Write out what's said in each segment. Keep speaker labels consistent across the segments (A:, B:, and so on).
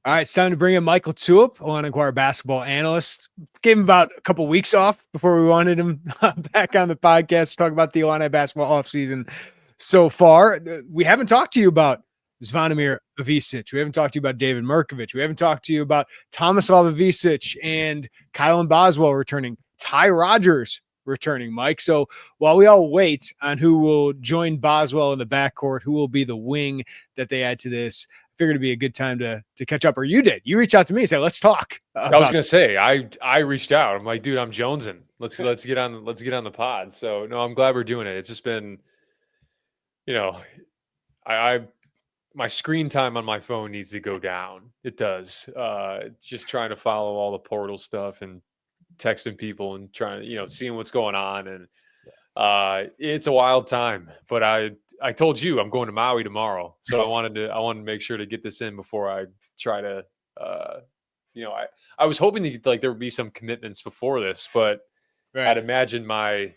A: All right, it's time to bring in Mike LaTulip, Illini Inquirer basketball analyst. Gave him about a couple weeks off before we wanted him back on the podcast to talk about the Illini basketball offseason so far. We haven't talked to you about Zvonimir Ivisic. We haven't talked to you about David Mirkovic. We haven't talked to you about Tomislav Ivisic and Kylan Boswell returning, Ty Rodgers returning, Mike. So while we all wait on who will join Boswell in the backcourt, who will be the wing that they add to this, figured it'd be a good time to catch up. Or you did. You reached out to me and said, let's talk.
B: I was gonna say, I reached out. I'm like, dude, I'm jonesing. Let's get on the pod. So no, I'm glad we're doing it. It's just been, my screen time on my phone needs to go down. It does. Just trying to follow all the portal stuff and texting people and trying to, seeing what's going on. And it's a wild time, but I told you I'm going to Maui tomorrow. So I wanted to make sure to get this in before I try to, I was hoping that there would be some commitments before this, but right. I'd imagine my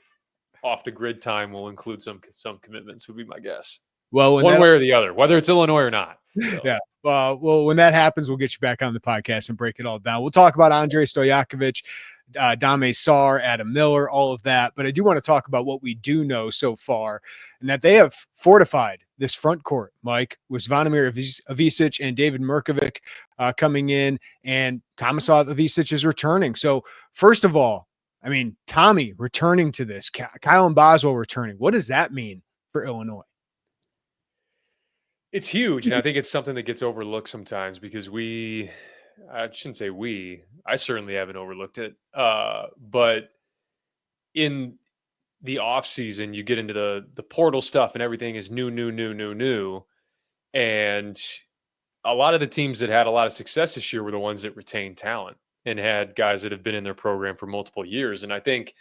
B: off the grid time will include some commitments would be my guess.
A: Well,
B: one way or the other, whether it's Illinois or not. So.
A: Yeah. Well, when that happens, we'll get you back on the podcast and break it all down. We'll talk about Andrej, Stojakovic, Dame Sarr, Adam Miller, all of that. But I do want to talk about what we do know so far, and that they have fortified this front court, Mike, with Zvonimir Ivisic and David Mirkovic coming in, and Tomislav Ivisic is returning. So first of all, I mean, Tommy returning to this, Kylan Boswell returning. What does that mean for Illinois?
B: It's huge, and I think it's something that gets overlooked sometimes because I shouldn't say I certainly haven't overlooked it. But in the offseason, you get into the portal stuff and everything is new. And a lot of the teams that had a lot of success this year were the ones that retained talent and had guys that have been in their program for multiple years. And I think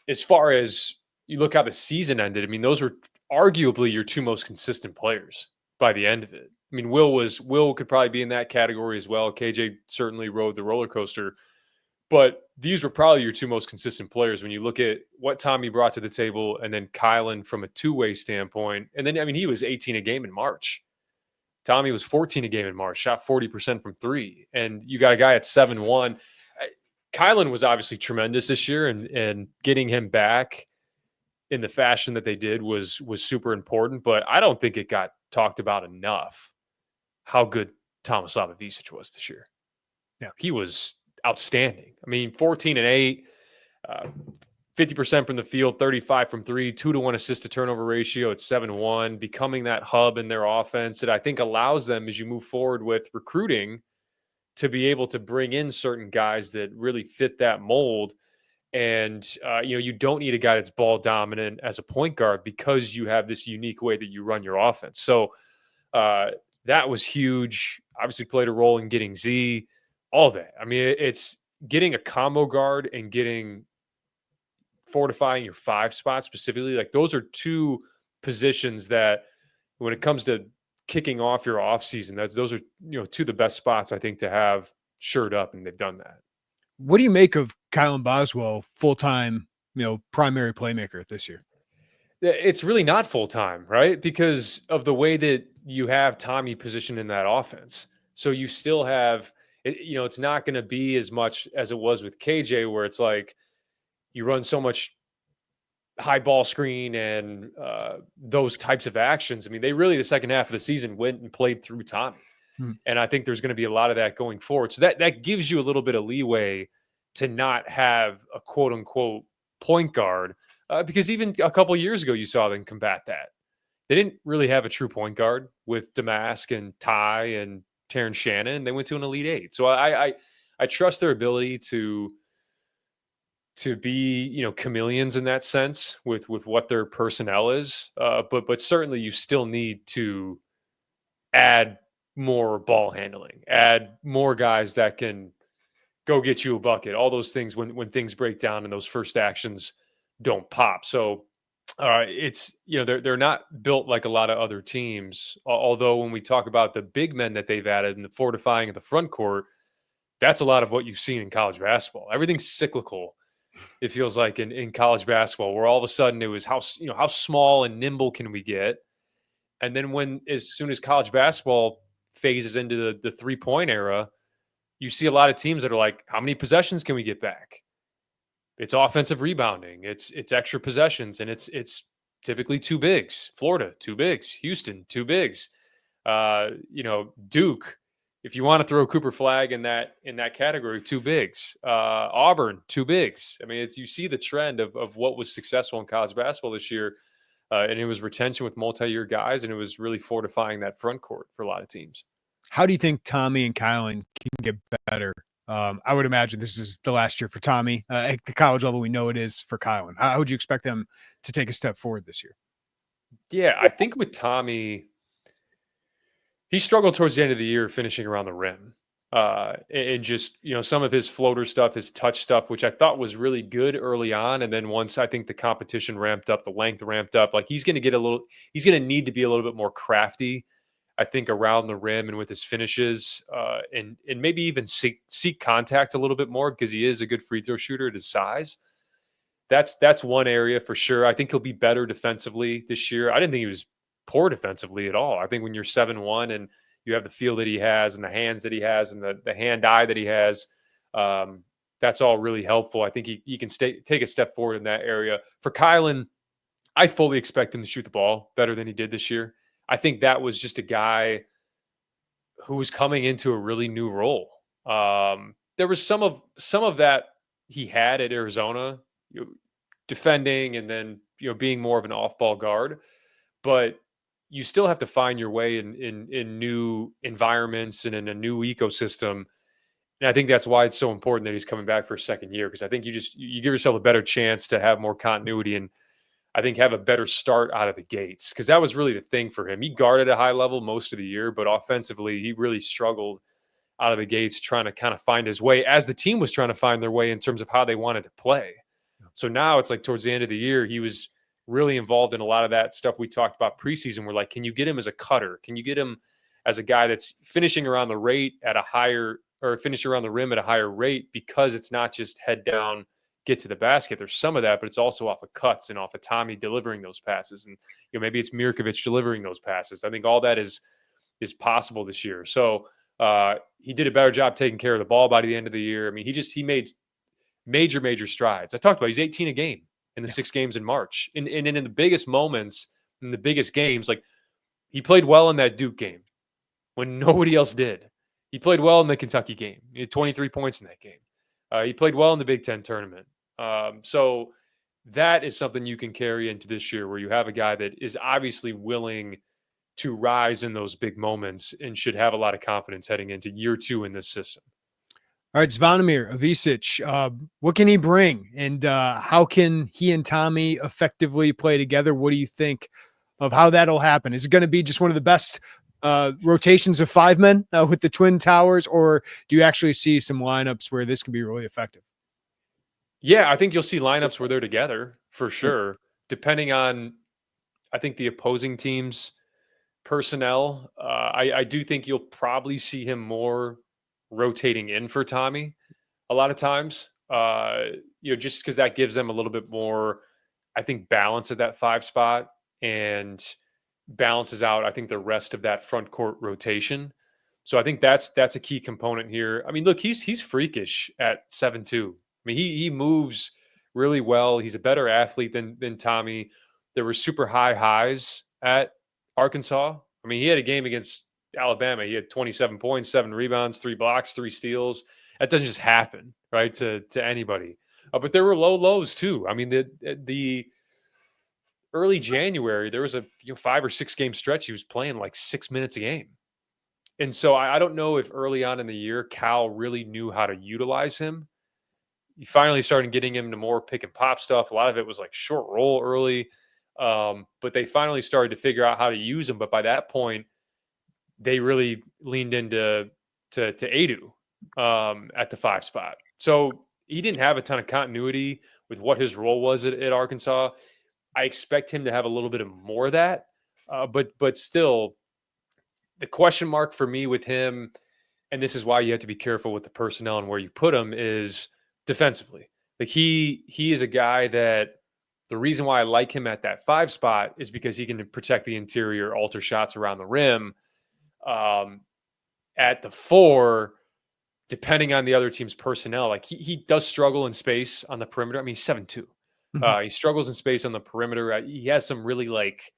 B: as far as you look how the season ended, I mean, those were arguably your two most consistent players by the end of it. I mean, Will could probably be in that category as well. KJ certainly rode the roller coaster, but these were probably your two most consistent players when you look at what Tommy brought to the table, and then Kylan from a two-way standpoint. And then, I mean, he was 18 a game in March. Tommy was 14 a game in March, shot 40% from three. And you got a guy at 7-1. Kylan was obviously tremendous this year, and getting him back in the fashion that they did was super important, but I don't think it got talked about enough how good Tomislav Ivisic was this year.
A: Yeah,
B: he was outstanding. I mean, 14-8, 50% from the field, 35 from three, 2-to-1 assist to turnover ratio at 7-1, becoming that hub in their offense that I think allows them, as you move forward with recruiting, to be able to bring in certain guys that really fit that mold. And, you don't need a guy that's ball dominant as a point guard because you have this unique way that you run your offense. So that was huge. Obviously played a role in getting Z, all that. I mean, it's getting a combo guard and fortifying your five spot specifically. Like, those are two positions that when it comes to kicking off your offseason, those are, two of the best spots I think to have shored up, and they've done that.
A: What do you make of Kylan Boswell, full-time, primary playmaker this year?
B: It's really not full-time, right? Because of the way that you have Tommy positioned in that offense. So you still have, it's not going to be as much as it was with KJ, where it's like you run so much high ball screen and those types of actions. I mean, they really, the second half of the season, went and played through Tommy. And I think there's going to be a lot of that going forward. So that gives you a little bit of leeway to not have a quote unquote point guard, because even a couple of years ago, you saw them combat that. They didn't really have a true point guard with Damask and Ty and Terrence Shannon, and they went to an Elite Eight. So I trust their ability to be, chameleons in that sense with what their personnel is. But certainly you still need to add more ball handling, add more guys that can go get you a bucket, all those things when things break down and those first actions don't pop. So it's, they're not built like a lot of other teams. Although when we talk about the big men that they've added and the fortifying of the front court, that's a lot of what you've seen in college basketball. Everything's cyclical. It feels like in college basketball, where all of a sudden it was how small and nimble can we get? And then as soon as college basketball phases into the 3-point era, you see a lot of teams that are like, how many possessions can we get back? It's offensive rebounding. It's extra possessions, and it's typically 2 bigs. Florida, 2 bigs. Houston, 2 bigs. Duke, if you want to throw Cooper Flag in that category, 2 bigs. Auburn, 2 bigs. I mean, you see the trend of what was successful in college basketball this year, and it was retention with multi-year guys, and it was really fortifying that front court for a lot of teams.
A: How do you think Tommy and Kylan can get better? I would imagine this is the last year for Tommy. At the college level, we know it is for Kylan. How would you expect them to take a step forward this year?
B: Yeah, I think with Tommy, he struggled towards the end of the year finishing around the rim. And just, some of his floater stuff, his touch stuff, which I thought was really good early on. And then once I think the competition ramped up, the length ramped up, like he's going to need to be a little bit more crafty, I think, around the rim and with his finishes, and maybe even seek contact a little bit more, because he is a good free throw shooter at his size. That's one area for sure. I think he'll be better defensively this year. I didn't think he was poor defensively at all. I think when you're 7'1" and you have the feel that he has and the hands that he has and the hand-eye that he has, that's all really helpful. I think he can take a step forward in that area. For Kylan, I fully expect him to shoot the ball better than he did this year. I think that was just a guy who was coming into a really new role. There was some of that he had at Arizona, defending and then being more of an off-ball guard, but you still have to find your way in new environments and in a new ecosystem. And I think that's why it's so important that he's coming back for a second year, because I think you give yourself a better chance to have more continuity and I think have a better start out of the gates, because that was really the thing for him. He guarded a high level most of the year, but offensively, he really struggled out of the gates trying to kind of find his way as the team was trying to find their way in terms of how they wanted to play. So now it's like towards the end of the year, he was really involved in a lot of that stuff we talked about preseason. We're like, can you get him as a cutter? Can you get him as a guy that's finishing around the rim at a higher rate, because it's not just head down, get to the basket. There's some of that, but it's also off of cuts and off of Tommy delivering those passes. And maybe it's Mirkovic delivering those passes. I think all that is possible this year. So he did a better job taking care of the ball by the end of the year. I mean, he made major strides. I talked about he's 18 a game in the 6 games in March. And in the biggest moments, in the biggest games, like he played well in that Duke game when nobody else did. He played well in the Kentucky game. He had 23 points in that game. He played well in the Big Ten tournament. So that is something you can carry into this year, where you have a guy that is obviously willing to rise in those big moments and should have a lot of confidence heading into year 2 in this system.
A: All right, Zvonimir, Ivisic, what can he bring, and how can he and Tommy effectively play together? What do you think of how that'll happen? Is it going to be just one of the best rotations of 5 men with the Twin Towers, or do you actually see some lineups where this can be really effective?
B: Yeah, I think you'll see lineups where they're together for sure, depending on, I think, the opposing team's personnel. I do think you'll probably see him more rotating in for Tommy a lot of times, just because that gives them a little bit more, I think, balance at that 5 spot and balances out, I think, the rest of that front court rotation. So I think that's a key component here. I mean, look, he's freakish at 7'2". I mean, he moves really well. He's a better athlete than Tommy. There were super high highs at Arkansas. I mean, he had a game against Alabama. He had 27 points, 7 rebounds, 3 blocks, 3 steals. That doesn't just happen, right, to anybody. But there were low lows too. I mean, the early January, there was a 5 or 6 game stretch. He was playing like 6 minutes a game. And so I don't know if early on in the year, Cal really knew how to utilize him. He finally started getting him to more pick and pop stuff. A lot of it was like short roll early. But they finally started to figure out how to use him. But by that point, they really leaned into Adu at the 5 spot. So he didn't have a ton of continuity with what his role was at Arkansas. I expect him to have a little bit of more of that. But still, the question mark for me with him, and this is why you have to be careful with the personnel and where you put him, is defensively. Like he is a guy that the reason why I like him at that 5 spot is because he can protect the interior, alter shots around the rim. at the 4, depending on the other team's personnel, like he does struggle in space on the perimeter. I mean, he's 7'2". He struggles in space on the perimeter. He has some really like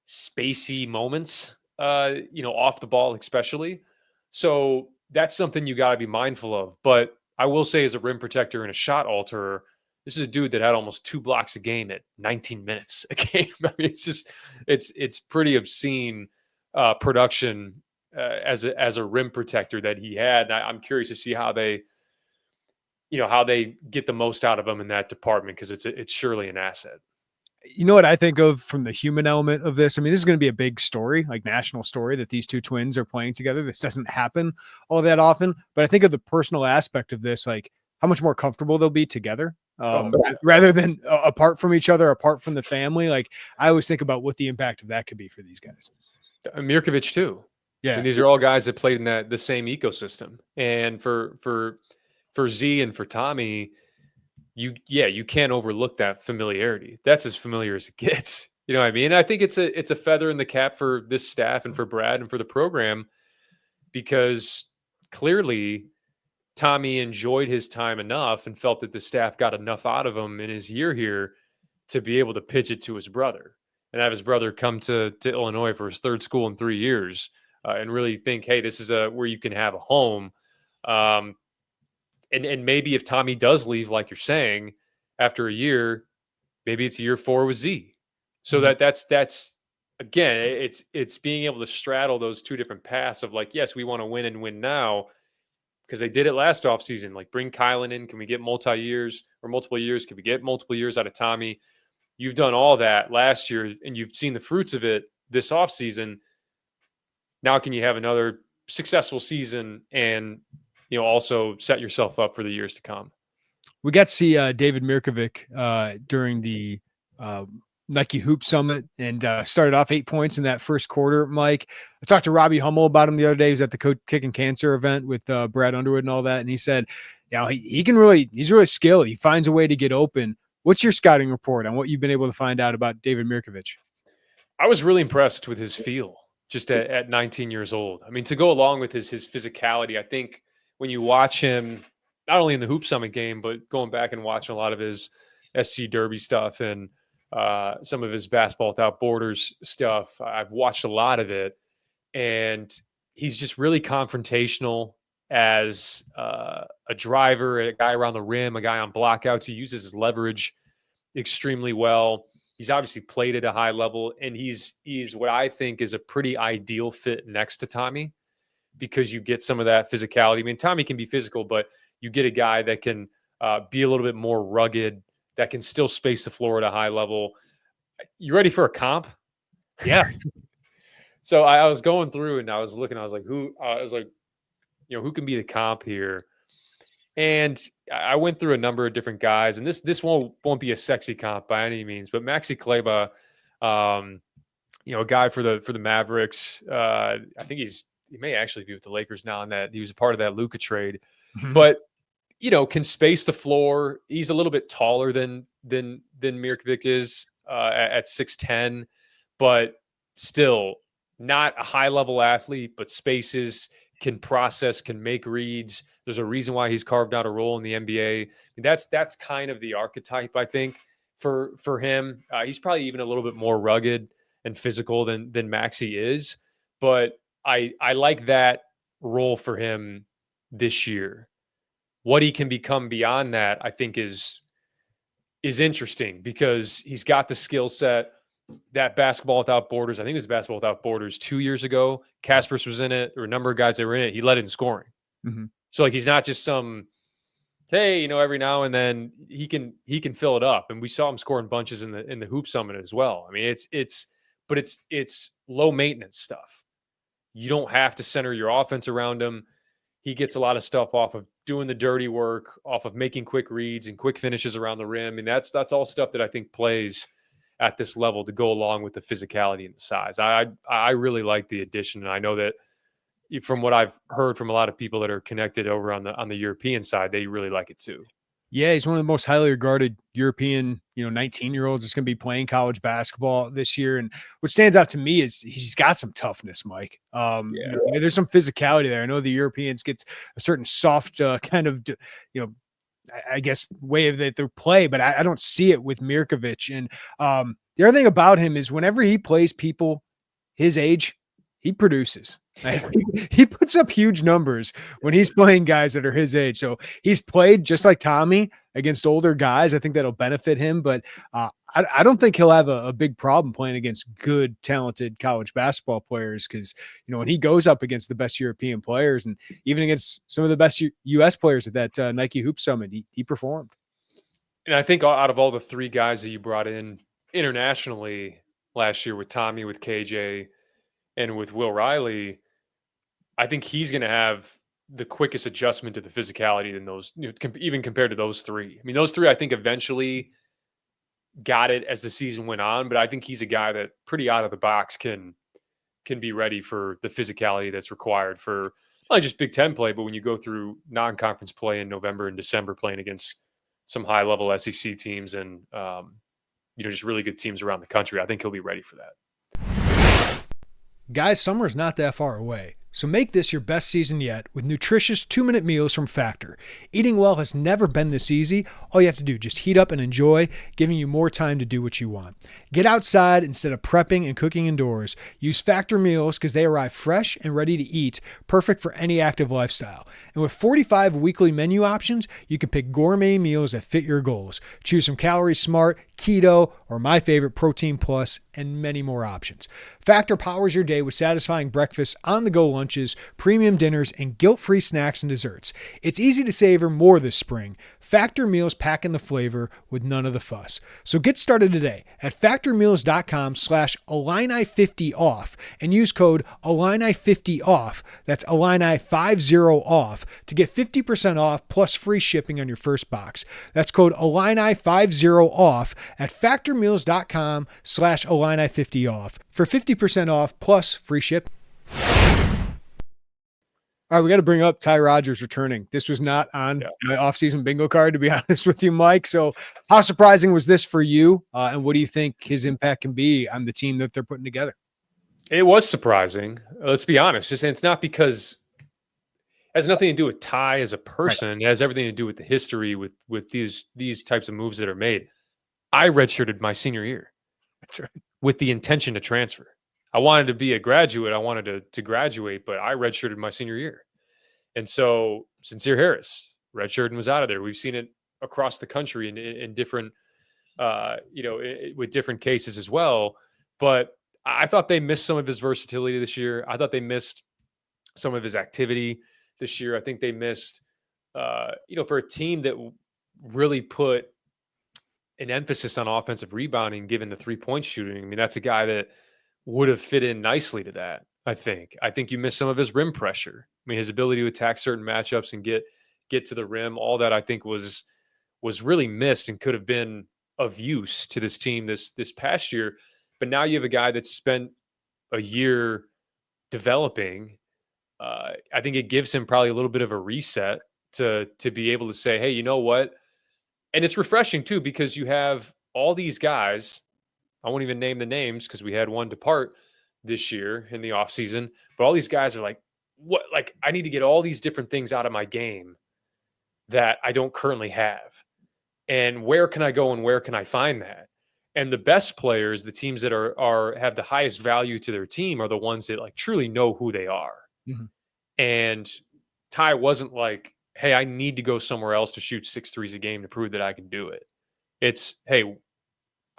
B: spacey moments, off the ball, especially. So that's something you got to be mindful of. But I will say, as a rim protector and a shot alterer, this is a dude that had almost 2 blocks a game at 19 minutes a game. I mean, it's pretty obscene production as a rim protector that he had. I'm curious to see how they get the most out of him in that department, because it's surely an asset.
A: You know what I think of from the human element of this? I mean, this is going to be a big story, like national story, that these two twins are playing together. This doesn't happen all that often, but I think of the personal aspect of this, like how much more comfortable they'll be together, rather than apart from each other, apart from the family. Like I always think about what the impact of that could be for these guys.
B: Mirkovic too.
A: Yeah.
B: I mean, these are all guys that played in the same ecosystem. And for Z and for Tommy, you can't overlook that familiarity. That's as familiar as it gets. You know what I mean? I think it's a feather in the cap for this staff and for Brad and for the program, because clearly Tommy enjoyed his time enough and felt that the staff got enough out of him in his year here to be able to pitch it to his brother and have his brother come to Illinois for his 3rd school in 3 years, and really think, hey, this is where you can have a home. And maybe if Tommy does leave, like you're saying, after a year, maybe it's year 4 with Z. So that's again, it's being able to straddle those 2 different paths of like, yes, we want to win and win now, because they did it last offseason. Like, bring Kylan in. Can we get multiple years? Can we get multiple years out of Tommy? You've done all that last year, and you've seen the fruits of it this offseason. Now can you have another successful season and also set yourself up for the years to come?
A: We got to see David Mirkovic during the Nike Hoop Summit, and started off 8 points in that first quarter. Mike, I talked to Robbie Hummel about him the other day. He was at the Kicking Cancer event with Brad Underwood and all that, and he said, he's really skilled. He finds a way to get open. What's your scouting report on what you've been able to find out about David Mirkovic?
B: I was really impressed with his feel just at 19 years old. I mean, to go along with his physicality, I think when you watch him, not only in the Hoop Summit game, but going back and watching a lot of his SC Derby stuff and some of his Basketball Without Borders stuff, I've watched a lot of it, and he's just really confrontational as a driver, a guy around the rim, a guy on blockouts. He uses his leverage extremely well. He's obviously played at a high level, and he's what I think is a pretty ideal fit next to Tommy, because you get some of that physicality. I mean, Tommy can be physical, but you get a guy that can be a little bit more rugged, that can still space the floor at a high level. You ready for a comp?
A: Yeah.
B: So I was going through and I was looking, who can be the comp here? And I went through a number of different guys, and this won't be a sexy comp by any means, but Maxi Kleber, a guy for the Mavericks. I think he may actually be with the Lakers now, in that he was a part of that Luka trade, but can space the floor. He's a little bit taller than Mirkovic is at 6'10", but still not a high level athlete, but spaces, can process, can make reads. There's a reason why he's carved out a role in the NBA. I mean, that's kind of the archetype, I think, for him. He's probably even a little bit more rugged and physical than Maxi is, but I like that role for him this year. What he can become beyond that, I think, is interesting, because he's got the skill set. That Basketball Without Borders, I think it was Basketball Without Borders 2 years ago. Kaspers was in it. There were a number of guys that were in it. He led in scoring. So like, he's not just some, hey, every now and then he can fill it up. And we saw him scoring bunches in the Hoop Summit as well. I mean, it's low maintenance stuff. You don't have to center your offense around him. He gets a lot of stuff off of doing the dirty work, off of making quick reads and quick finishes around the rim. And that's all stuff that I think plays at this level to go along with the physicality and the size. I really like the addition, and I know that from what I've heard from a lot of people that are connected over on the European side, they really like it too.
A: Yeah, he's one of the most highly regarded European, 19-year-olds that's going to be playing college basketball this year. And what stands out to me is he's got some toughness, Mike.
B: Yeah.
A: There's some physicality there. I know the Europeans get a certain soft kind of, I guess way of that they play, but I don't see it with Mirkovic. And the other thing about him is whenever he plays people his age, he produces. Like, he puts up huge numbers when he's playing guys that are his age. So he's played just like Tommy against older guys. I think that'll benefit him, but I don't think he'll have a big problem playing against good, talented college basketball players because, when he goes up against the best European players and even against some of the best U.S. players at that Nike Hoop Summit, he performed.
B: And I think out of all the three guys that you brought in internationally last year with Tommy, with KJ, and with Will Riley, I think he's going to have the quickest adjustment to the physicality than those, even compared to those three. I mean, those three, I think eventually got it as the season went on, but I think he's a guy that pretty out of the box can be ready for the physicality that's required for not just Big Ten play, but when you go through non-conference play in November and December playing against some high-level SEC teams and, just really good teams around the country. I think he'll be ready for that.
A: Guys, summer's not that far away. So make this your best season yet with nutritious 2-minute meals from Factor. Eating well has never been this easy. All you have to do, just heat up and enjoy, giving you more time to do what you want. Get outside instead of prepping and cooking indoors. Use Factor meals because they arrive fresh and ready to eat, perfect for any active lifestyle. And with 45 weekly menu options, you can pick gourmet meals that fit your goals. Choose from Calorie Smart, Keto, or my favorite Protein Plus, and many more options. Factor powers your day with satisfying breakfasts, on-the-go lunches, premium dinners, and guilt-free snacks and desserts. It's easy to savor more this spring. Factor meals pack in the flavor with none of the fuss. So get started today at factormeals.com/Illini50off and use code Illini50off. That's Illini50off to get 50% off plus free shipping on your first box. That's code Illini50off at factormeals.com/Illini50off for 50% off plus free shipping. All right, we got to bring up Ty Rodgers returning. This was not on my offseason bingo card, to be honest with you, Mike. So how surprising was this for you? And what do you think his impact can be on the team that they're putting together?
B: It was surprising. Let's be honest. It's not because it has nothing to do with Ty as a person. Right. It has everything to do with the history with these types of moves that are made. I redshirted my senior year.
A: That's right.
B: With the intention to transfer. I wanted to be a graduate. I wanted to graduate, but I redshirted my senior year. And so Sincere Harris, redshirt and was out of there. We've seen it across the country in different, with different cases as well. But I thought they missed some of his versatility this year. I thought they missed some of his activity this year. I think they missed, for a team that really put an emphasis on offensive rebounding, given the 3-point shooting. I mean, that's a guy that would have fit in nicely to that. I think you missed some of his rim pressure. I mean, his ability to attack certain matchups and get to the rim, all that I think was really missed and could have been of use to this team this past year. But now you have a guy that's spent a year developing. I think it gives him probably a little bit of a reset to be able to say, hey, you know what? And it's refreshing too, because you have all these guys. I won't even name the names because we had one depart this year in the offseason, but all these guys are like, what? Like, I need to get all these different things out of my game that I don't currently have. And where can I go and where can I find that? And the best players, the teams that have the highest value to their team, are the ones that like truly know who they are. Mm-hmm. And Ty wasn't like, hey, I need to go somewhere else to shoot 6 threes a game to prove that I can do it. It's, hey,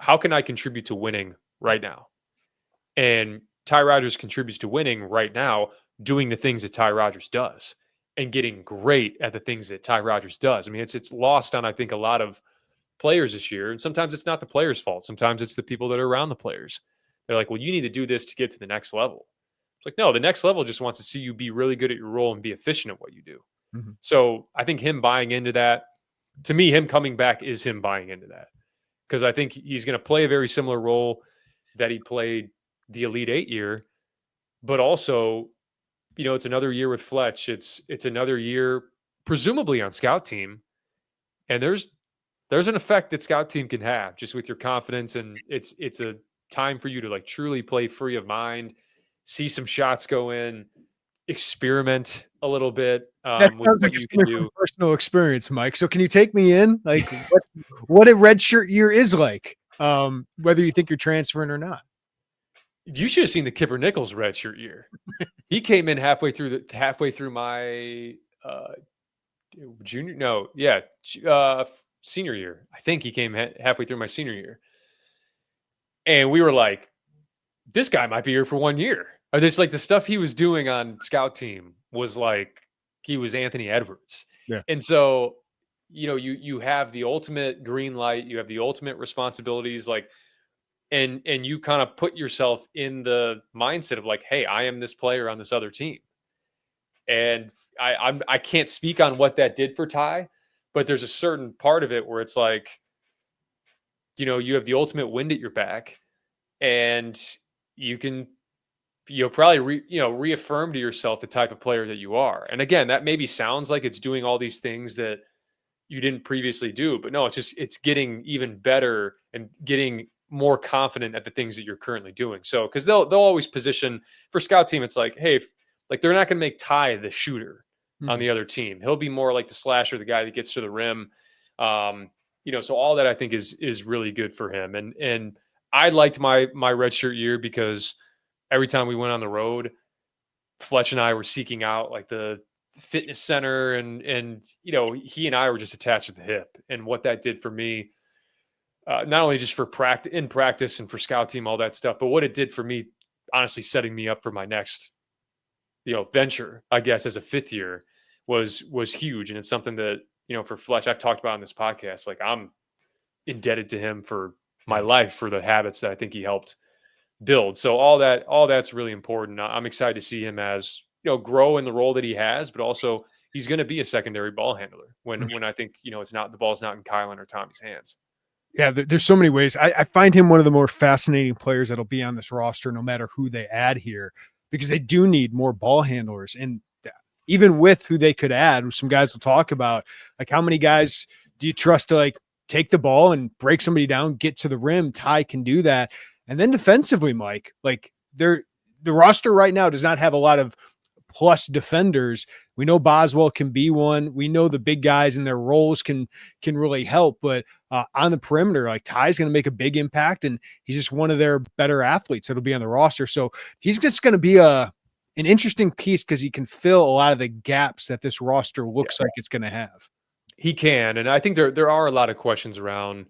B: how can I contribute to winning right now? And Ty Rodgers contributes to winning right now, doing the things that Ty Rodgers does and getting great at the things that Ty Rodgers does. I mean, it's lost on, I think, a lot of players this year. And sometimes it's not the players' fault. Sometimes it's the people that are around the players. They're like, well, you need to do this to get to the next level. It's like, no, the next level just wants to see you be really good at your role and be efficient at what you do. Mm-hmm. So I think him buying into that, to me, him coming back is him buying into that. Because I think he's going to play a very similar role that he played the Elite 8 year. But also, it's another year with Fletch. It's another year, presumably on scout team. And there's an effect that scout team can have just with your confidence. And it's a time for you to like truly play free of mind, see some shots go in, experiment a little bit
A: That
B: with
A: sounds
B: what
A: like it's
B: you can
A: coming from
B: do.
A: personal experience, Mike. So can you take me in? Like what a redshirt year is like, whether you think you're transferring or not.
B: You should have seen the Kipper Nichols redshirt year. He came in halfway through my senior year. I think he came halfway through my senior year. And we were like, this guy might be here for 1 year. Or this, like, the stuff he was doing on scout team was like he was Anthony Edwards.
A: Yeah.
B: And so, you have the ultimate green light, you have the ultimate responsibilities, like, and you kind of put yourself in the mindset of like, hey, I am this player on this other team. And I can't speak on what that did for Ty, but there's a certain part of it where it's like, you have the ultimate wind at your back, and you'll probably reaffirm to yourself the type of player that you are. And again, that maybe sounds like it's doing all these things that you didn't previously do, but no, it's getting even better and getting more confident at the things that you're currently doing. So, because they'll always position for scout team, it's like, hey, like they're not going to make Ty the shooter on the other team. He'll be more like the slasher, the guy that gets to the rim. So all that I think is really good for him. And I liked my redshirt year because every time we went on the road, Fletch and I were seeking out like the fitness center, and he and I were just attached at the hip. And what that did for me, not only just for practice and for scout team, all that stuff, but what it did for me, honestly, setting me up for my next venture, I guess, as a fifth year was huge. And it's something that, for Fletch, I've talked about on this podcast. Like, I'm indebted to him for my life, for the habits that I think he helped build. So all that's really important. I'm excited to see him as, grow in the role that he has, but also he's going to be a secondary ball handler when I think, the ball's not in Kylan or Tommy's hands.
A: Yeah, there's so many ways. I find him one of the more fascinating players that'll be on this roster, no matter who they add here, because they do need more ball handlers. And even with who they could add, some guys will talk about, like, how many guys do you trust to like take the ball and break somebody down, get to the rim? Ty can do that. And then defensively, Mike, like the roster right now does not have a lot of plus defenders. We know Boswell can be one. We know the big guys in their roles can really help, but on the perimeter, like, Ty's going to make a big impact, and he's just one of their better athletes that'll be on the roster. So he's just going to be an interesting piece because he can fill a lot of the gaps that this roster looks like it's going to have.
B: He can, and I think there are a lot of questions around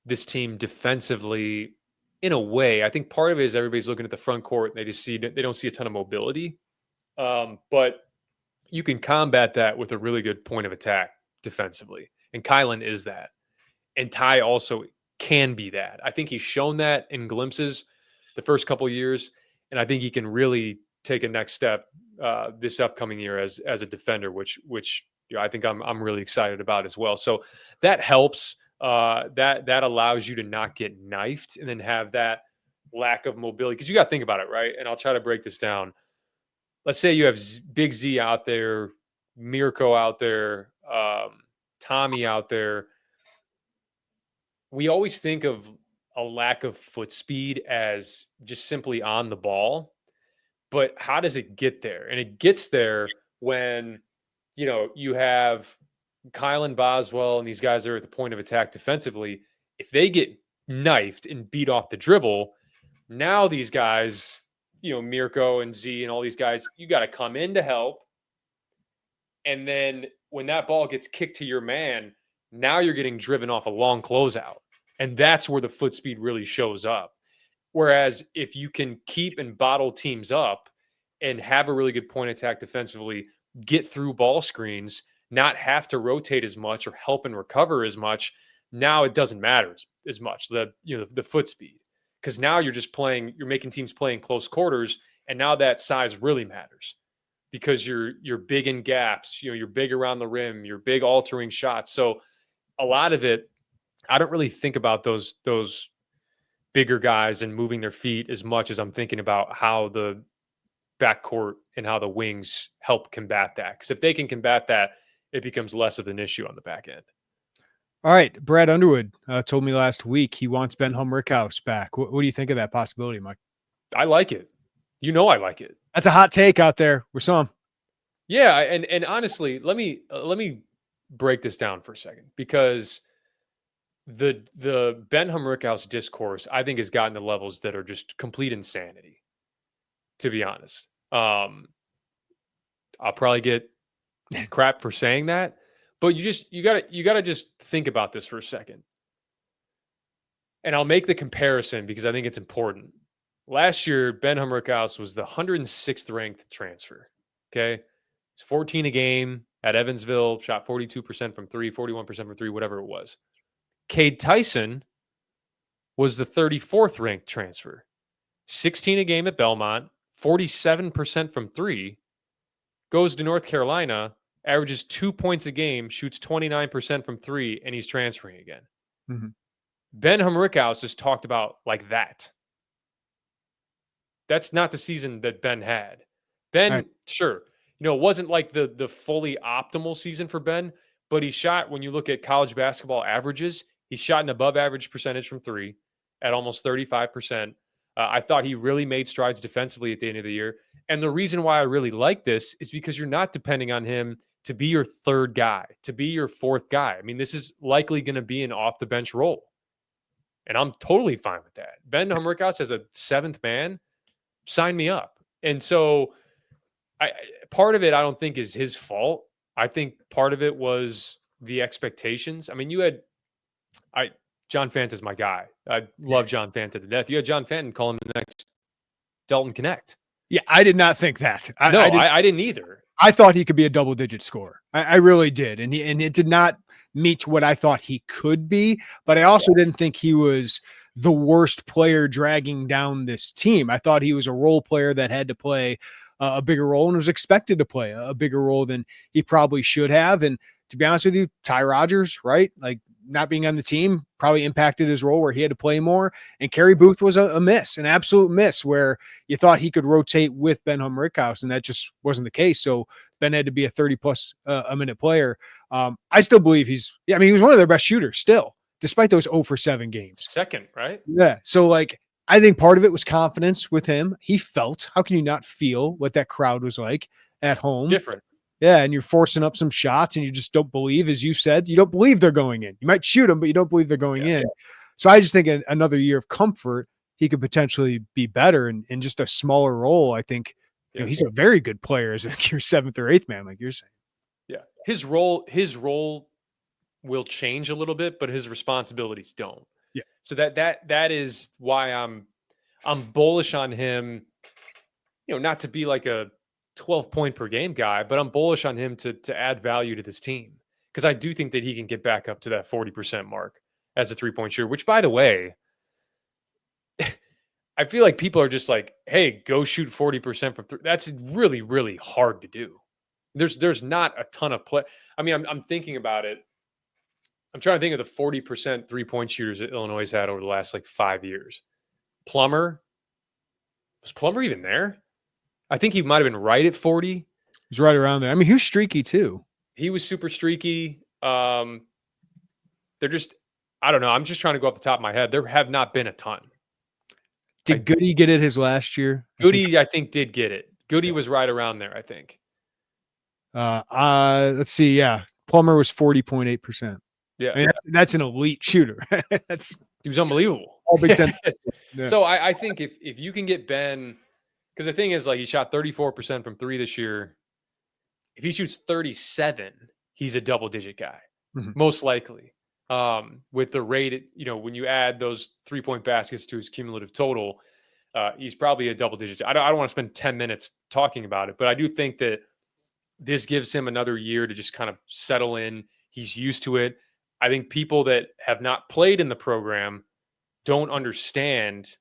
B: this team defensively. In a way, I think part of it is everybody's looking at the front court and they don't see a ton of mobility. But you can combat that with a really good point of attack defensively. And Kylan is that. And Ty also can be that. I think he's shown that in glimpses the first couple of years. And I think he can really take a next step this upcoming year as a defender, which I think I'm really excited about as well. So that helps. That allows you to not get knifed and then have that lack of mobility. Because you got to think about it, right? And I'll try to break this down. Let's say you have Big Z out there, Mirko out there, Tommy out there. We always think of a lack of foot speed as just simply on the ball. But how does it get there? And it gets there when, you have Kylan Boswell and these guys are at the point of attack defensively. If they get knifed and beat off the dribble, now these guys, Mirko and Z and all these guys, you got to come in to help. And then when that ball gets kicked to your man, now you're getting driven off a long closeout. And that's where the foot speed really shows up. Whereas if you can keep and bottle teams up and have a really good point attack defensively, get through ball screens, not have to rotate as much or help and recover as much, now it doesn't matter as much, the foot speed. Because now you're making teams play in close quarters, and now that size really matters because you're big in gaps, you're big around the rim, you're big altering shots. So a lot of it, I don't really think about those bigger guys and moving their feet as much as I'm thinking about how the backcourt and how the wings help combat that. Because if they can combat that, it becomes less of an issue on the back end.
A: All right. Brad Underwood told me last week he wants Ben Humrichous back. What do you think of that possibility, Mike?
B: I like it. You know, I like it.
A: That's a hot take out there. We're some.
B: Yeah, and honestly, let me break this down for a second, because the Ben Humrichous discourse, I think, has gotten to levels that are just complete insanity, to be honest. I'll probably get crap for saying that, but you gotta just think about this for a second. And I'll make the comparison because I think it's important. Last year, Ben Humrichous was the 106th ranked transfer. Okay. It's 14 a game at Evansville, shot 42% from three, 41% from three, whatever it was. Cade Tyson was the 34th ranked transfer. 16 a game at Belmont, 47% from three, goes to North Carolina, averages 2 points a game, shoots 29% from three, and he's transferring again.
A: Mm-hmm.
B: Ben Humrichous is talked about like that. That's not the season that Ben had. Ben,
A: right.
B: Sure, it wasn't like the fully optimal season for Ben, but he shot, when you look at college basketball averages, he shot an above average percentage from three at almost 35%. I thought he really made strides defensively at the end of the year. And the reason why I really like this is because you're not depending on him to be your third guy, to be your fourth guy. I mean, this is likely going to be an off the bench role. And I'm totally fine with that. Ben Humrichous as a seventh man, sign me up. And so part of it, I don't think, is his fault. I think part of it was the expectations. I mean, John Fanta's my guy. I love John Fanta to death. You had John Fanta call him the next Dalton Connect.
A: Yeah, I did not think that.
B: I didn't either.
A: I thought he could be a double-digit scorer. I really did, and it did not meet what I thought he could be. But I also didn't think he was the worst player dragging down this team. I thought he was a role player that had to play a bigger role and was expected to play a bigger role than he probably should have. And to be honest with you, Ty Rodgers, right? Like, not being on the team probably impacted his role where he had to play more. And Kerry Booth was a miss, an absolute miss, where you thought he could rotate with Ben Humrichous, and that just wasn't the case. So Ben had to be a 30-plus a minute player. I still believe he was one of their best shooters still, despite those 0 for 7 games.
B: Second, right?
A: Yeah. So, I think part of it was confidence with him. He felt, how can you not feel what that crowd was like at home?
B: Different.
A: Yeah, and you're forcing up some shots, and you just don't believe, as you said, you don't believe they're going in. You might shoot them, but you don't believe they're going in. So I just think another year of comfort, he could potentially be better in just a smaller role. I think he's a very good player as your seventh or eighth man, like you're saying.
B: Yeah, his role will change a little bit, but his responsibilities don't.
A: Yeah.
B: So that is why I'm bullish on him. Not to be like a 12-point per game guy, but I'm bullish on him to add value to this team, because I do think that he can get back up to that 40% mark as a 3-point shooter, which, by the way, I feel like people are just like, hey, go shoot 40% from three. That's really, really hard to do. There's not a ton of play. I mean, I'm thinking about it. I'm trying to think of the 40% 3-point shooters that Illinois has had over the last 5 years. Plummer. Was Plummer even there? I think he might have been right at 40.
A: He's right around there. I mean, he was streaky too.
B: He was super streaky. They're just, I don't know. I'm just trying to go off the top of my head. There have not been a ton.
A: Did Goody get it his last year?
B: Goody, I think, did get it. Goody was right around there, I think.
A: Let's see. Yeah. Plummer was 40.8%.
B: Yeah.
A: I mean, that's an elite shooter.
B: He was unbelievable.
A: All Big Ten.
B: Yeah. So I think if you can get Ben, because the thing is, he shot 34% from three this year. If he shoots 37, he's a double-digit guy, most likely. With the rate, when you add those 3-point baskets to his cumulative total, he's probably a double-digit. I don't want to spend 10 minutes talking about it, but I do think that this gives him another year to just kind of settle in. He's used to it. I think people that have not played in the program don't understand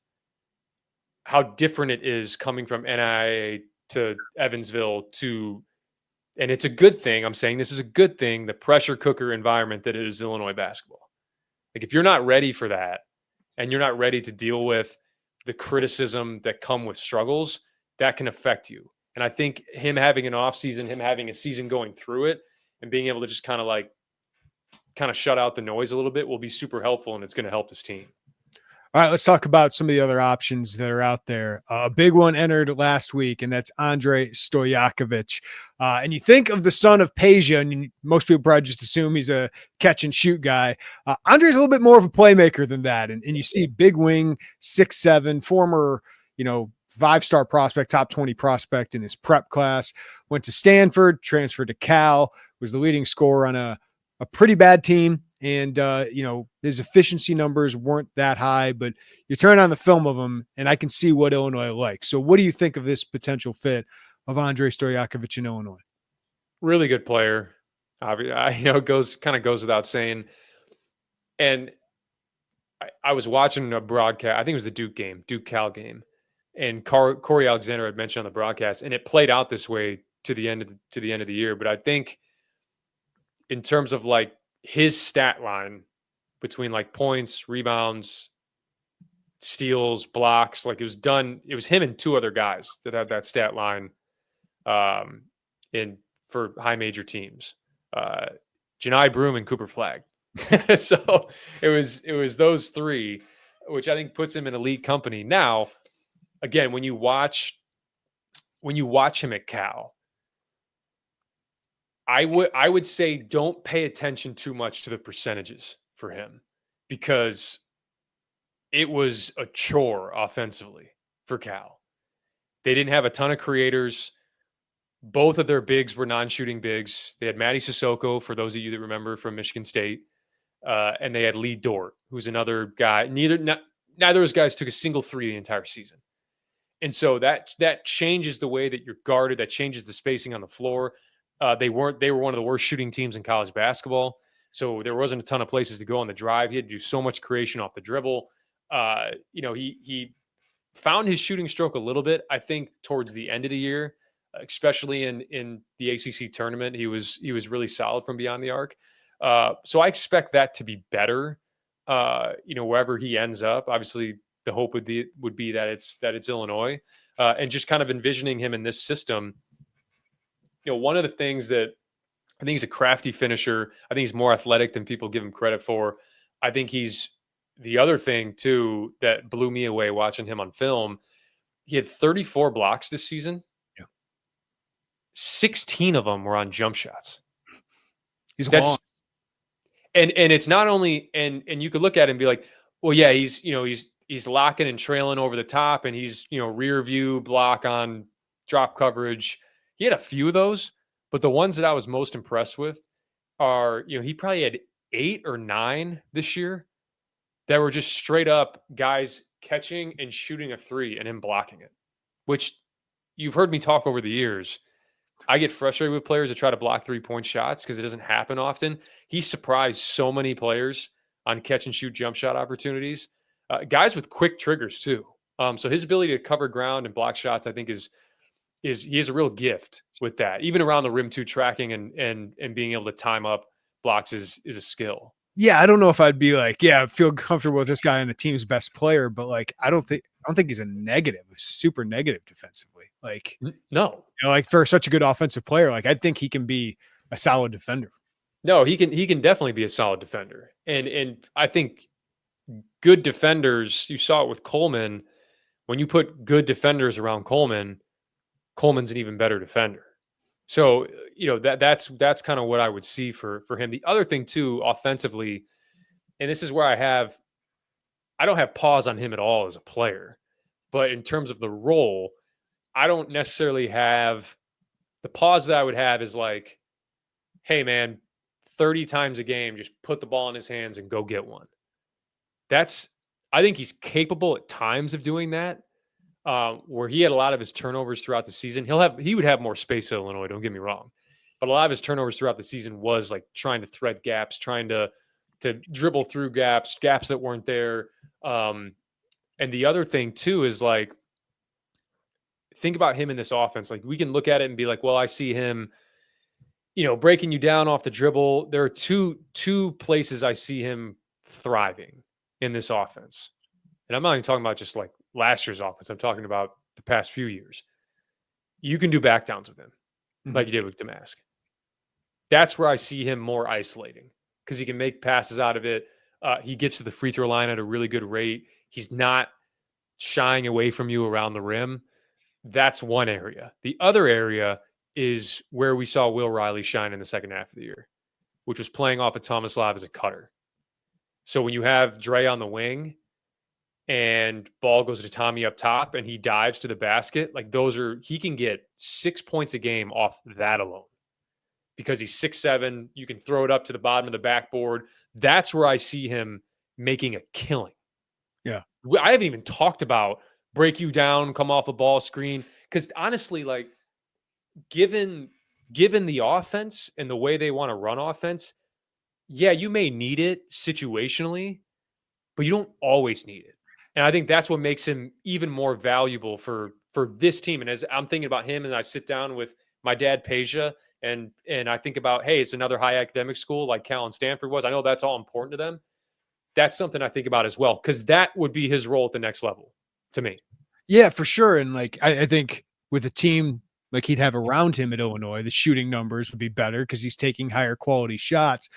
B: how different it is coming from NIA to Evansville and it's a good thing. I'm saying this is a good thing, the pressure cooker environment that is Illinois basketball. If you're not ready for that and you're not ready to deal with the criticism that come with struggles, that can affect you. And I think him having an off season, him having a season going through it and being able to just kind of kind of shut out the noise a little bit will be super helpful, and it's going to help this team.
A: All right, let's talk about some of the other options that are out there. A big one entered last week, and that's Andrej Stojakovic. And you think of the son of Peja, and most people probably just assume he's a catch and shoot guy. Andrej's a little bit more of a playmaker than that. And you see big wing, 6'7", former, 5-star prospect, top 20 prospect in his prep class, went to Stanford, transferred to Cal, was the leading scorer on a pretty bad team. And, his efficiency numbers weren't that high, but you turn on the film of him and I can see what Illinois likes. So what do you think of this potential fit of Andrej Stojakovic in Illinois?
B: Really good player. It goes without saying. And I was watching a broadcast. I think it was the Duke Cal game. And Corey Alexander had mentioned on the broadcast, and it played out this way to the end of the year. But I think in terms of like his stat line between like points, rebounds, steals, blocks, like it was him and two other guys that had that stat line for high major teams. Janai Broom and Cooper Flagg. So it was those three, which I think puts him in elite company. Now, again, when you watch him at Cal, I would say don't pay attention too much to the percentages for him, because it was a chore offensively for Cal. They didn't have a ton of creators. Both of their bigs were non-shooting bigs. They had Matty Sissoko, for those of you that remember, from Michigan State, and they had Lee Dort, who's another guy. Neither of those guys took a single three the entire season. And so that changes the way that you're guarded. That changes the spacing on the floor. They were one of the worst shooting teams in college basketball. So there wasn't a ton of places to go on the drive. He had to do so much creation off the dribble. He found his shooting stroke a little bit, I think, towards the end of the year, especially in the ACC tournament. He was really solid from beyond the arc. So I expect that to be better, wherever he ends up. Obviously, the hope would be that it's Illinois, and just kind of envisioning him in this system. One of the things that I think he's a crafty finisher. I think he's more athletic than people give him credit for. I think he's the other thing too that blew me away watching him on film. He had 34 blocks this season. Yeah. 16 of them were on jump shots.
A: Long.
B: And it's not only, and you could look at him and be like, well, yeah, he's locking and trailing over the top, and he's, rear view block on drop coverage. He had a few of those, but the ones that I was most impressed with are, he probably had 8 or 9 this year that were just straight up guys catching and shooting a three and him blocking it, which you've heard me talk over the years. I get frustrated with players that try to block 3-point shots because it doesn't happen often. He surprised so many players on catch and shoot jump shot opportunities. Guys with quick triggers too. So his ability to cover ground and block shots, I think, is he has a real gift with that. Even around the rim too, tracking and being able to time up blocks is a skill.
A: Yeah, I don't know if I'd be like, I feel comfortable with this guy and the team's best player, but like I don't think he's a super negative defensively. Like
B: no,
A: like for such a good offensive player, like I think he can be a solid defender.
B: No, he can definitely be a solid defender, and I think good defenders. You saw it with Coleman. When you put good defenders around Coleman's an even better defender. So, that's kind of what I would see for him. The other thing too, offensively, and this is where I don't have pause on him at all as a player, but in terms of the role, I don't necessarily have the pause that I would have is like, hey man, 30 times a game, just put the ball in his hands and go get one. I think he's capable at times of doing that. Where he had a lot of his turnovers throughout the season. He would have more space at Illinois, don't get me wrong. But a lot of his turnovers throughout the season was like trying to thread gaps, trying to dribble through gaps that weren't there. And the other thing too is like, think about him in this offense. Like we can look at it and be like, well, I see him, breaking you down off the dribble. There are two places I see him thriving in this offense. And I'm not even talking about just like last year's offense. I'm talking about the past few years. You can do backdowns with him like you did with Damask. That's where I see him more isolating because he can make passes out of it. He gets to the free throw line at a really good rate. He's not shying away from you around the rim. That's one area. The other area is where we saw Will Riley shine in the second half of the year, which was playing off of Tomislav as a cutter. So when you have Dre on the wing and ball goes to Tommy up top and he dives to the basket, like he can get 6 points a game off that alone because he's 6'7". You can throw it up to the bottom of the backboard. That's where I see him making a killing.
A: Yeah.
B: I haven't even talked about break you down, come off a ball screen. Because honestly, like given the offense and the way they want to run offense, yeah, you may need it situationally, but you don't always need it. And I think that's what makes him even more valuable for this team. And as I'm thinking about him and I sit down with my dad, Peja, and I think about, hey, it's another high academic school like Cal and Stanford was. I know that's all important to them. That's something I think about as well, because that would be his role at the next level to me.
A: Yeah, for sure. And like, I think with a team like he'd have around him at Illinois, the shooting numbers would be better because he's taking higher quality shots.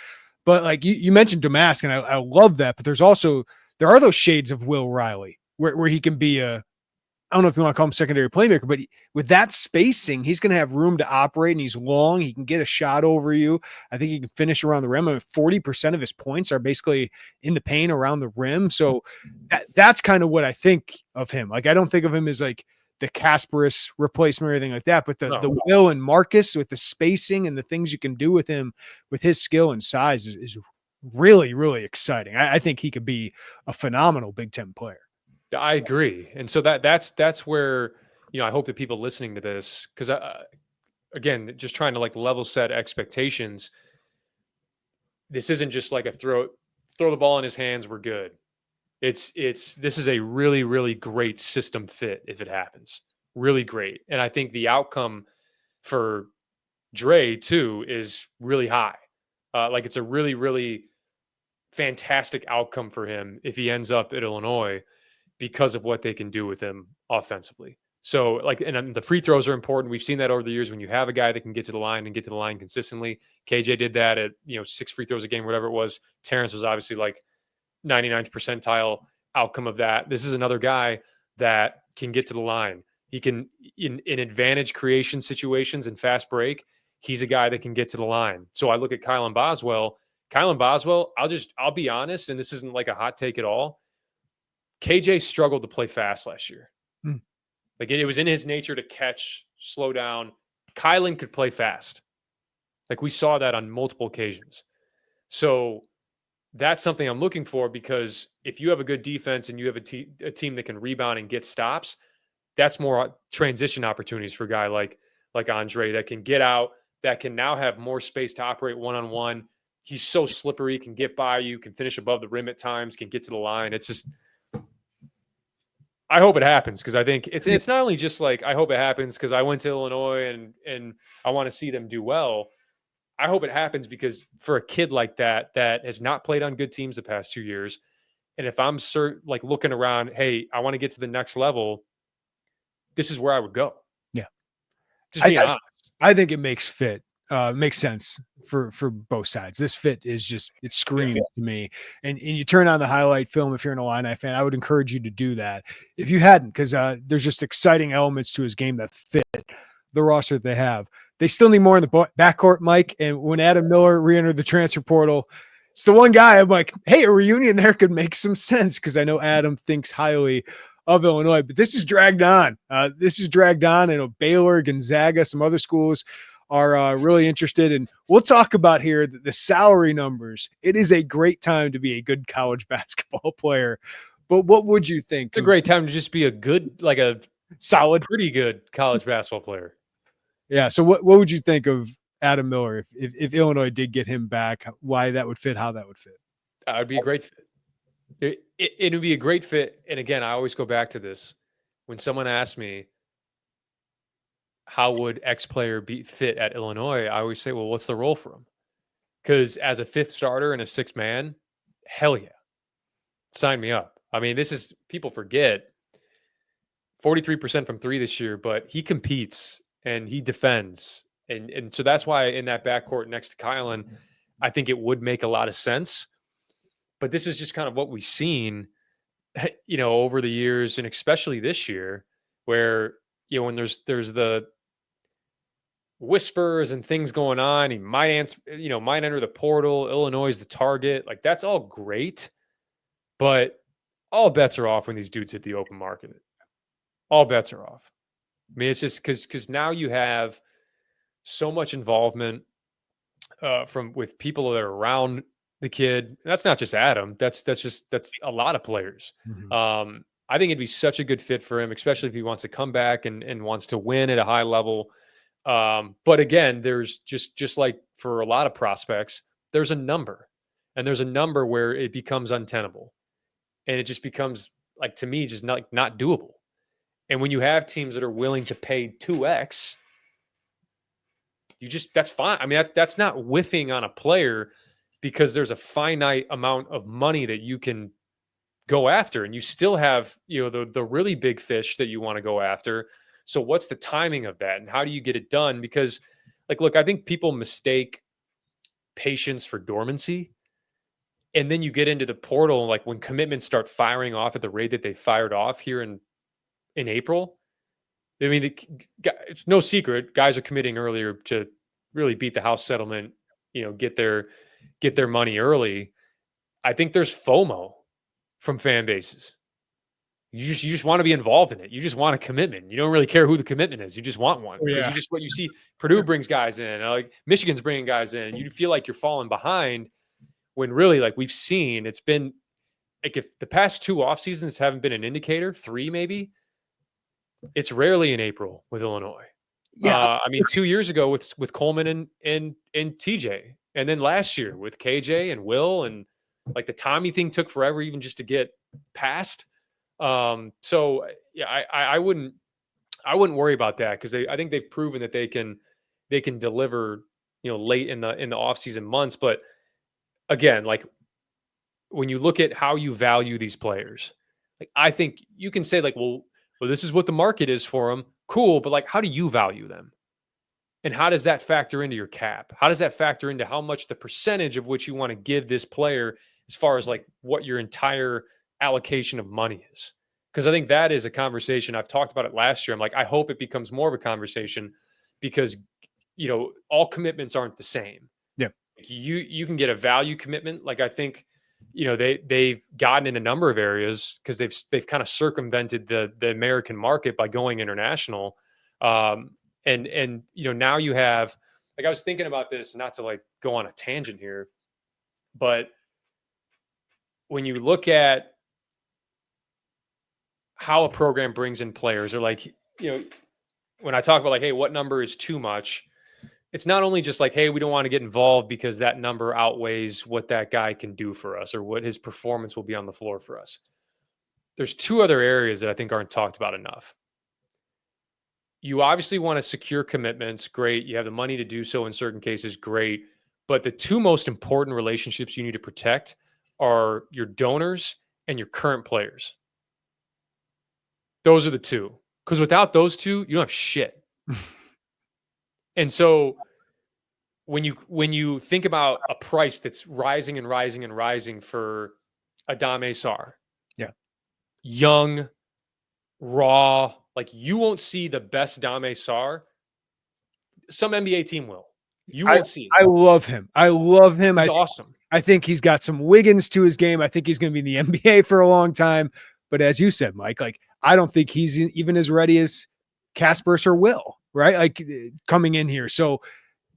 A: But like you mentioned Domask, and I love that. But there are those shades of Will Riley where he can be I don't know if you want to call him secondary playmaker, but with that spacing, he's going to have room to operate, and he's long. He can get a shot over you. I think he can finish around the rim. 40% of his points are basically in the paint around the rim. So that's kind of what I think of him. Like, I don't think of him as like the Kasparis replacement or anything like that, but the Will and Marcus with the spacing and the things you can do with him with his skill and size is really, really exciting. I think he could be a phenomenal Big Ten player.
B: I agree. And so that's where, I hope that people listening to this, because again, just trying to like level set expectations. This isn't just like a throw the ball in his hands, we're good. This is a really, really great system fit if it happens. Really great. And I think the outcome for Dre too is really high. Like it's a really, really fantastic outcome for him if he ends up at Illinois, because of what they can do with him offensively. So like, and the free throws are important. We've seen that over the years when you have a guy that can get to the line and get to the line consistently. KJ did that at, 6 free throws a game, whatever it was. Terrence was obviously like 99th percentile outcome of that. This is another guy that can get to the line. He can, in advantage creation situations and fast break, he's a guy that can get to the line. So I look at Kylan Boswell. I'll be honest, and this isn't like a hot take at all. KJ struggled to play fast last year. Like it was in his nature to catch, slow down. Kylan could play fast. Like we saw that on multiple occasions. So that's something I'm looking for, because if you have a good defense and you have a team that can rebound and get stops, that's more transition opportunities for a guy like Andrej that can get out, that can now have more space to operate one-on-one. He's so slippery, can get by you, can finish above the rim at times, can get to the line. It's just, I hope it happens, because I think it's not only just like I hope it happens because I went to Illinois and I want to see them do well. I hope it happens because for a kid like that has not played on good teams the past 2 years, and if I'm looking around, hey, I want to get to the next level, this is where I would go.
A: Yeah,
B: just being honest.
A: I think it makes sense for both sides. This fit is just, it screams to me. And you turn on the highlight film if you're an Illini fan. I would encourage you to do that if you hadn't, because there's just exciting elements to his game that fit the roster that they have. They still need more in the backcourt, Mike. And when Adam Miller re-entered the transfer portal, it's the one guy I'm like, hey, a reunion there could make some sense, because I know Adam thinks highly of Illinois, but this is dragged on. I know Baylor, Gonzaga, some other schools are really interested. And we'll talk about here the salary numbers. It is a great time to be a good college basketball player. But what would you think?
B: It's a great time to just be a solid, pretty good college basketball player.
A: Yeah. So what would you think of Adam Miller if Illinois did get him back? Why that would fit? How that would fit?
B: That would be a great fit. It would be a great fit. And again, I always go back to this. When someone asks me, how would X player fit at Illinois? I always say, well, what's the role for him? Because as a fifth starter and a sixth man, hell yeah. Sign me up. I mean, people forget 43% from three this year, but he competes and he defends. And so that's why in that backcourt next to Kylan, I think it would make a lot of sense. But this is just kind of what we've seen, over the years, and especially this year, where, when there's the whispers and things going on, he might might enter the portal. Illinois is the target. Like, that's all great, but all bets are off when these dudes hit the open market. All bets are off. I mean, it's just because now you have so much involvement with people that are around the kid. That's not just Adam. That's a lot of players.
A: Mm-hmm.
B: I think it'd be such a good fit for him, especially if he wants to come back and wants to win at a high level. But again, there's just like for a lot of prospects, there's a number, and there's a number where it becomes untenable, and it just becomes, like, to me, just not doable. And when you have teams that are willing to pay 2x, that's fine. I mean, that's not whiffing on a player, because there's a finite amount of money that you can go after, and you still have, the really big fish that you want to go after. So what's the timing of that, and how do you get it done? Because, like, look, I think people mistake patience for dormancy. And then you get into the portal, like when commitments start firing off at the rate that they fired off here in April. I mean, it's no secret, guys are committing earlier to really beat the house settlement, get their money early. I think there's FOMO from fan bases. You just want to be involved in it. You just want a commitment. You don't really care who the commitment is. You just want one. Because what you see, Purdue brings guys in, like Michigan's bringing guys in, and you feel like you're falling behind, when really, like we've seen, it's been like, if the past 2 off seasons haven't been an indicator, 3 maybe, it's rarely in April with Illinois.
A: Yeah.
B: I mean, 2 years ago with Coleman and TJ, and then last year with KJ and Will, and like the Tommy thing took forever even just to get past. So yeah, I wouldn't worry about that, because I think they've proven that they can deliver, late in the offseason months. But again, like when you look at how you value these players, like I think you can say like, well, this is what the market is for them. Cool. But like, how do you value them? And how does that factor into your cap? How does that factor into how much the percentage of which you want to give this player, as far as like what your entire allocation of money is? Because I think that is a conversation. I've talked about it last year. I'm like, I hope it becomes more of a conversation, because, all commitments aren't the same.
A: Yeah.
B: You can get a value commitment. Like, I think, they've gotten in a number of areas because they've kind of circumvented the American market by going international. And now you have, like, I was thinking about this, not to like go on a tangent here, but when you look at how a program brings in players, or like, when I talk about like, hey, what number is too much? It's not only just like, hey, we don't want to get involved because that number outweighs what that guy can do for us, or what his performance will be on the floor for us. There's 2 other areas that I think aren't talked about enough. You obviously want to secure commitments. Great. You have the money to do so in certain cases. Great. But the 2 most important relationships you need to protect are your donors and your current players. Those are the 2. Because without those 2, you don't have shit. And so when you think about a price that's rising and rising and rising for Adama Sarr,
A: yeah,
B: young, raw, like you won't see the best Adama Sarr. Some NBA team will. You won't see it.
A: I love him.
B: He's awesome.
A: I think he's got some Wiggins to his game. I think he's going to be in the NBA for a long time. But as you said, Mike, like I don't think he's even as ready as Kaspers or Will, right? Like coming in here. So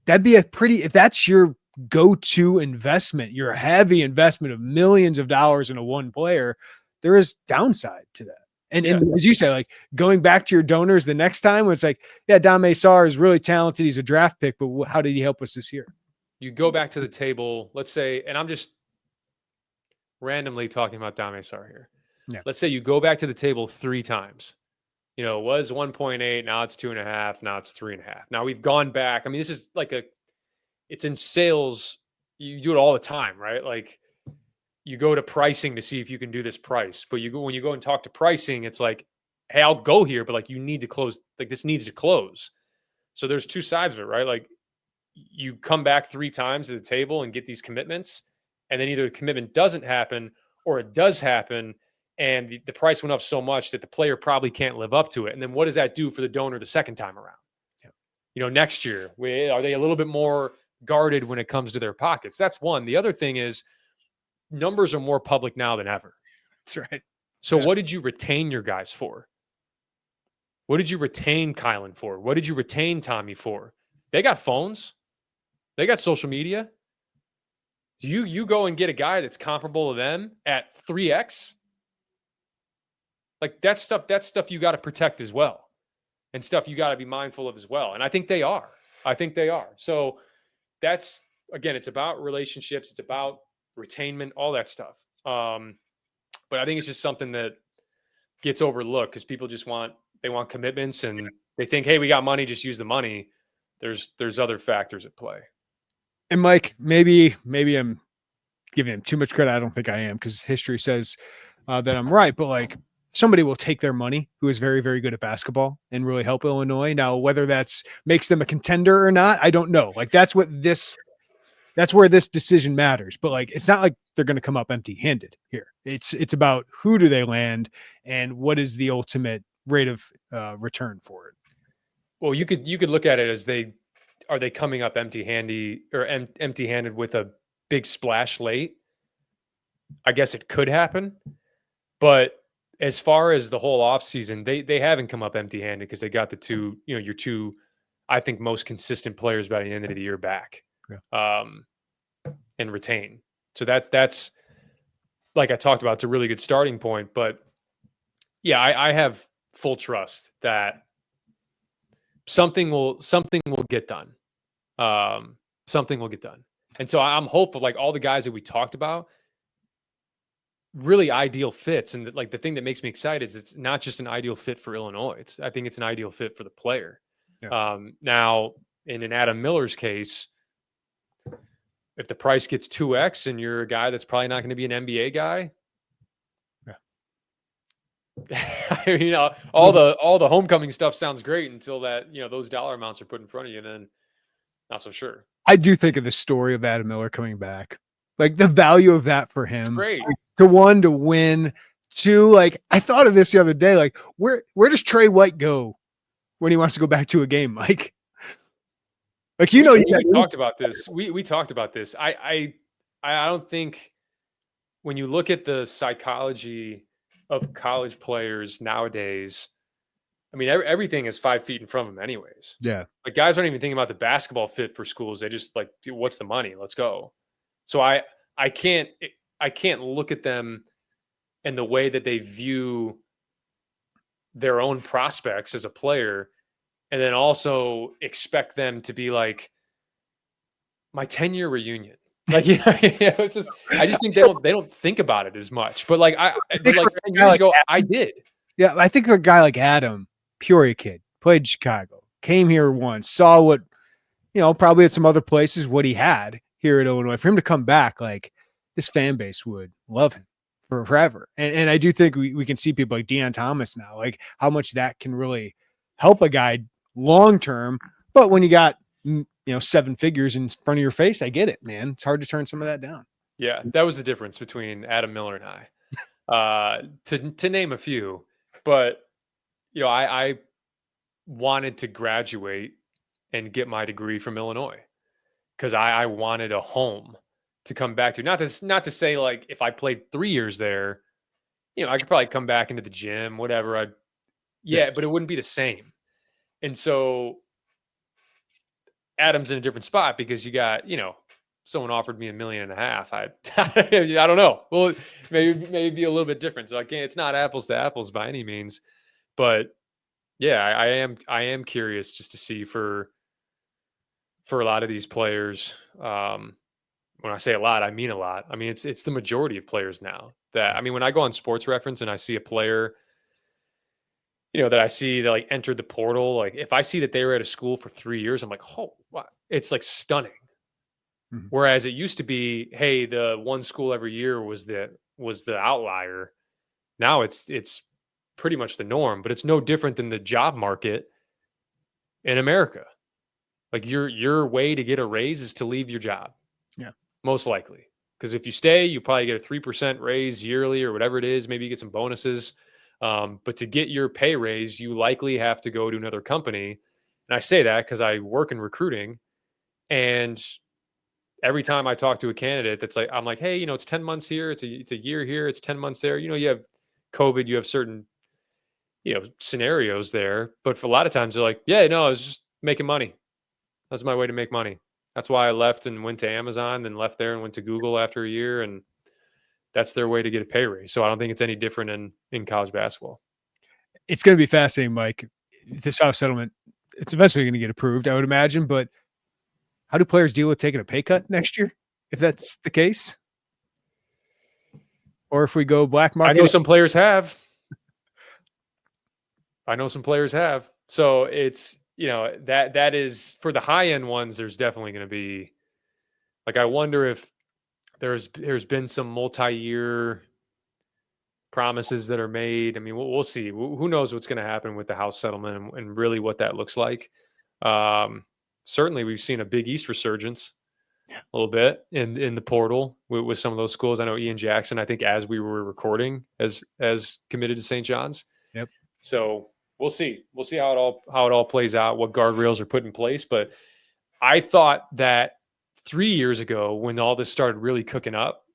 A: that'd be if that's your go-to investment, your heavy investment of millions of dollars in a one player, there is downside to that. And as you say, like going back to your donors the next time, when it's like, yeah, Adama Sarr is really talented. He's a draft pick, but how did he help us this year?
B: You go back to the table, let's say, and I'm just randomly talking about Adama Sarr here.
A: Yeah.
B: Let's say you go back to the table 3 times. It was 1.8. Now it's 2.5. Now it's 3.5. Now we've gone back. I mean, this is like it's in sales. You do it all the time, right? Like you go to pricing to see if you can do this price, but when you go and talk to pricing, it's like, hey, I'll go here, but like you need to close, like this needs to close. So there's 2 sides of it, right? Like you come back 3 times to the table and get these commitments, and then either the commitment doesn't happen or it does happen, and the price went up so much that the player probably can't live up to it. And then what does that do for the donor the second time around? Yeah. Next year, are they a little bit more guarded when it comes to their pockets? That's one. The other thing is numbers are more public now than ever.
A: That's right.
B: So what did you retain your guys for? What did you retain Kylan for? What did you retain Tommy for? They got phones. They got social media. You go and get a guy that's comparable to them at 3x. Like that's stuff you got to protect as well, and stuff you got to be mindful of as well. And I think they are. So that's, again, it's about relationships. It's about retainment, all that stuff. But I think it's just something that gets overlooked because people they want commitments, and they think, hey, we got money, just use the money. There's other factors at play.
A: And Mike, maybe I'm giving him too much credit. I don't think I am, because history says that I'm right. But like, somebody will take their money who is very, very good at basketball and really help Illinois. Now, whether that's makes them a contender or not, I don't know. Like that's where this decision matters. But like, it's not like they're going to come up empty-handed here. It's about who do they land and what is the ultimate rate of return for it.
B: Well, you could look at it as are they coming up empty-handed with a big splash late? I guess it could happen, but as far as the whole offseason, they haven't come up empty-handed because they got your two, I think, most consistent players by the end of the year back, and retain. So that's like I talked about, it's a really good starting point. But yeah, I have full trust that something will get done. Something will get done. And so I'm hopeful, like all the guys that we talked about, really ideal fits. And like the thing that makes me excited is it's not just an ideal fit for Illinois. I think it's an ideal fit for the player. Yeah. Now, in an Adam Miller's case, if the price gets 2x and you're a guy that's probably not going to be an NBA guy, all the homecoming stuff sounds great until that, those dollar amounts are put in front of you, and then not so sure.
A: I do think of the story of Adam Miller coming back, like the value of that for him.
B: It's great.
A: To win. Two, like I thought of this the other day, like where does Trey White go when he wants to go back to a game, Mike? Like, we
B: talked about this. We talked about this. I don't think when you look at the psychology of college players nowadays, I mean, everything is 5 feet in front of them anyways.
A: Yeah.
B: Like guys aren't even thinking about the basketball fit for schools. They just like, what's the money? Let's go. So I can't look at them and the way that they view their own prospects as a player and then also expect them to be like my 10-year reunion. Like, it's just, I just think they don't think about it as much. But like 10 years ago, I did.
A: Yeah, I think a guy like Adam, Peoria kid, played in Chicago, came here once, saw what, probably at some other places, what he had here at Illinois. For him to come back, like this fan base would love him for forever. And I do think we can see people like Deion Thomas now, like how much that can really help a guy long-term. But when you got, 7 figures in front of your face, I get it, man. It's hard to turn some of that down.
B: Yeah, that was the difference between Adam Miller and I, to name a few. But, I wanted to graduate and get my degree from Illinois because I wanted a home to come back to. Not to say like if I played 3 years there, I could probably come back into the gym, whatever. But it wouldn't be the same. And so Adam's in a different spot because you got, someone offered me $1.5 million. I don't know. Well, maybe be a little bit different. So it's not apples to apples by any means, but yeah, I am curious just to see for a lot of these players. When I say a lot, I mean a lot. I mean, it's the majority of players now that, when I go on Sports Reference and I see a player, that I see that like entered the portal, like if I see that they were at a school for 3 years, I'm like, oh, wow. It's like stunning. Mm-hmm. Whereas it used to be, hey, the one school every year was the outlier. Now it's pretty much the norm, but it's no different than the job market in America. Like your way to get a raise is to leave your job.
A: Yeah.
B: Most likely. Because if you stay, you probably get a 3% raise yearly or whatever it is. Maybe you get some bonuses. But to get your pay raise, you likely have to go to another company. And I say that because I work in recruiting. And every time I talk to a candidate that's like, I'm like, hey, it's 10 months here. It's a year here. It's 10 months there. You have COVID, you have certain, scenarios there. But for a lot of times they're like, yeah, no, I was just making money. That's my way to make money. That's why I left and went to Amazon, then left there and went to Google after a year. And that's their way to get a pay raise. So I don't think it's any different in college basketball.
A: It's going to be fascinating, Mike. This house settlement, it's eventually going to get approved, I would imagine. But how do players deal with taking a pay cut next year, if that's the case? Or if we go black market?
B: I know some players have. So it's, that is for the high end ones. There's definitely going to be, like, I wonder if there's been some multi-year promises that are made. I mean, we'll see. Who knows what's going to happen with the house settlement and really what that looks like. Certainly, we've seen a Big East resurgence a little bit in the portal with some of those schools. I know Ian Jackson, I think, as we were recording, as committed to St. John's.
A: Yep.
B: So we'll see. We'll see how it all plays out, what guardrails are put in place. But I thought that 3 years ago, when all this started really cooking up,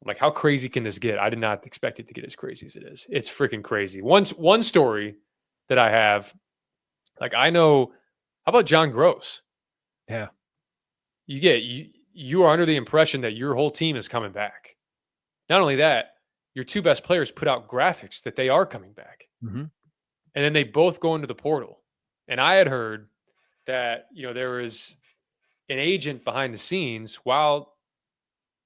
B: I'm like, how crazy can this get? I did not expect it to get as crazy as it is. It's freaking crazy. One story that I have, like, I know, how about John Gross?
A: Yeah.
B: You are under the impression that your whole team is coming back. Not only that, your two best players put out graphics that they are coming back.
A: Mm-hmm.
B: And then they both go into the portal. And I had heard that, there was an agent behind the scenes while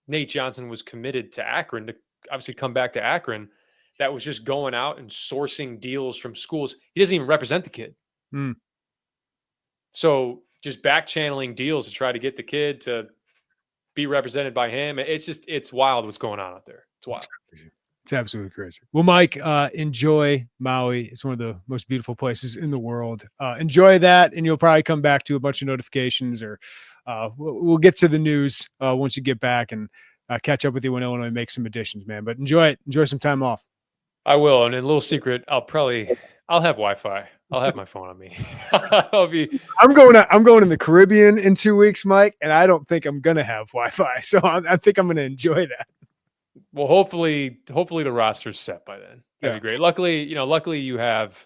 B: Nate Johnson was committed to Akron to obviously come back to Akron, that was just going out and sourcing deals from schools. He doesn't even represent the kid.
A: Mm.
B: So just back channeling deals to try to get the kid to be represented by him. It's wild what's going on out there. It's wild.
A: It's absolutely crazy. Well, Mike, enjoy Maui. It's one of the most beautiful places in the world. Enjoy that, and you'll probably come back to a bunch of notifications, or we'll get to the news once you get back and catch up with you when Illinois makes some additions, man. But enjoy it. Enjoy some time off.
B: I will. And a little secret, I'll have Wi-Fi. I'll have my phone on me. I'm
A: going in the Caribbean in 2 weeks, Mike, and I don't think I'm gonna have Wi-Fi. So I think I'm gonna enjoy that.
B: Well, hopefully the roster's set by then. That'd be great. Luckily you have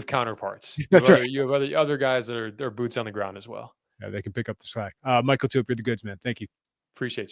B: counterparts.
A: That's right.
B: You have other guys that are boots on the ground as well.
A: Yeah, they can pick up the slack. Mike LaTulip, you're the goods, man. Thank you.
B: Appreciate you.